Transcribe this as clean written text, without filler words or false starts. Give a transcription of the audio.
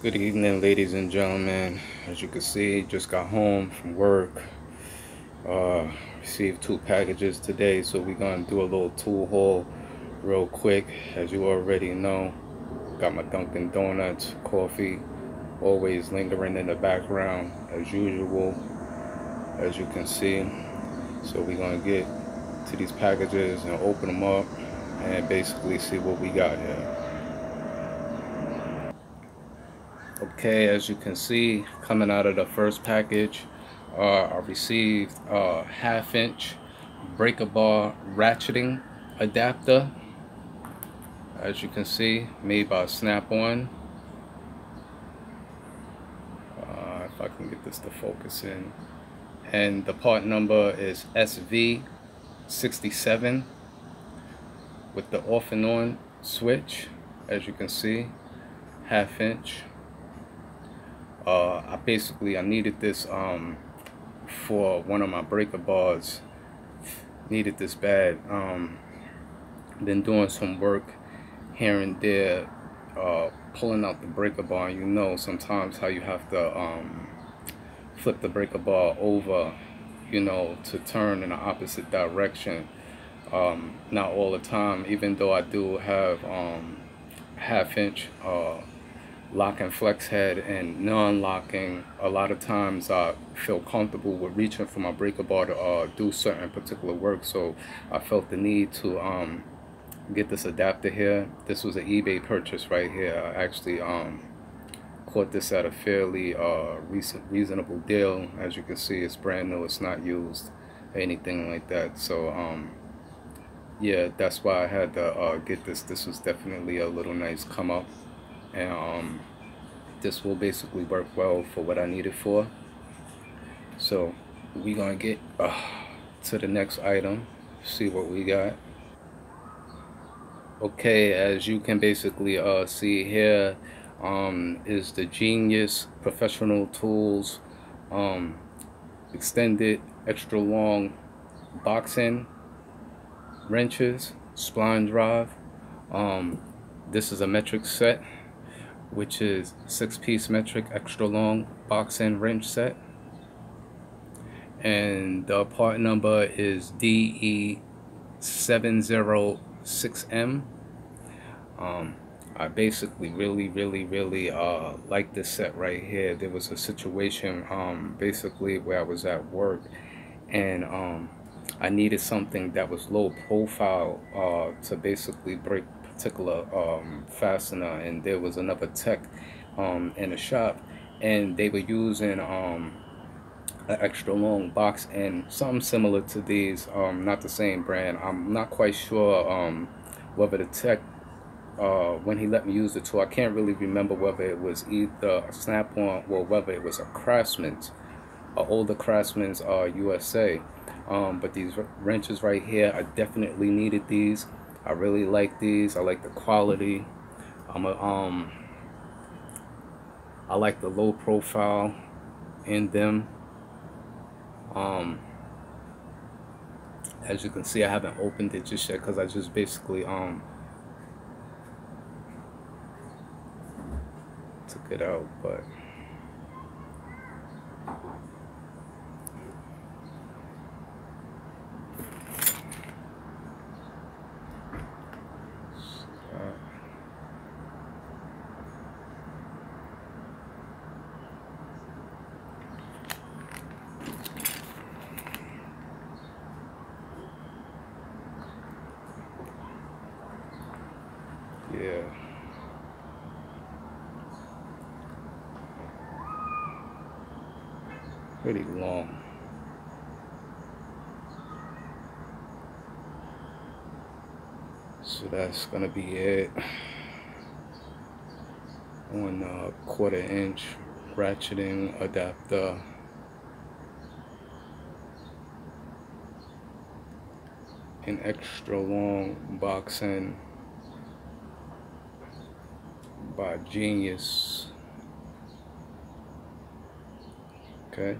Good evening, ladies and gentlemen. As you can see, just got home from work. Received 2 packages today, so we're gonna do a little tool haul real quick. As you already know, got my Dunkin' Donuts, coffee, always lingering in the background as usual, as you can see. So we're gonna get to these packages and open them up and basically see what we got here. Okay, as you can see, coming out of the first package, I received a 1/2" breaker bar ratcheting adapter. As you can see, made by Snap-on. If I can get this to focus in. And the part number is SV67 with the off and on switch. As you can see, 1/2". I needed this for one of my breaker bars. Needed this bad. Been doing some work here and there, pulling out the breaker bar. You know sometimes how you have to flip the breaker bar over, you know, to turn in the opposite direction. Not all the time, even though I do have 1/2" lock and flex head and non-locking. A lot of times I feel comfortable with reaching for my breaker bar to do certain particular work, so I felt the need to get this adapter here. This was an eBay purchase right here. I actually caught this at a fairly reasonable deal. As you can see, it's brand new, it's not used, anything like that. So yeah, that's why I had to get this. This was definitely a little nice come up, and this will basically work well for what I need it for. So we're gonna get to the next item, see what we got. Okay, as you can basically see here, is the Genius Professional Tools extended extra long boxing wrenches, spline drive. This is a metric set, which is 6-piece metric extra long boxing wrench set, and the part number is DE706M. I basically really like this set right here. There was a situation basically where I was at work, and I needed something that was low profile to basically break particular fastener, and there was another tech in the shop, and they were using an extra long box and something similar to these, not the same brand. I'm not quite sure whether the tech, when he let me use the tool, I can't really remember whether it was either a Snap-on or whether it was a Craftsman's, older Craftsman's USA. But these wrenches right here, I definitely needed these. I really like these. I like the quality. I like the low profile in them. As you can see, I haven't opened it just yet because I just basically took it out, but yeah. Pretty long. So that's gonna be it on 1/4" ratcheting adapter. An extra long boxing by Genius. Okay.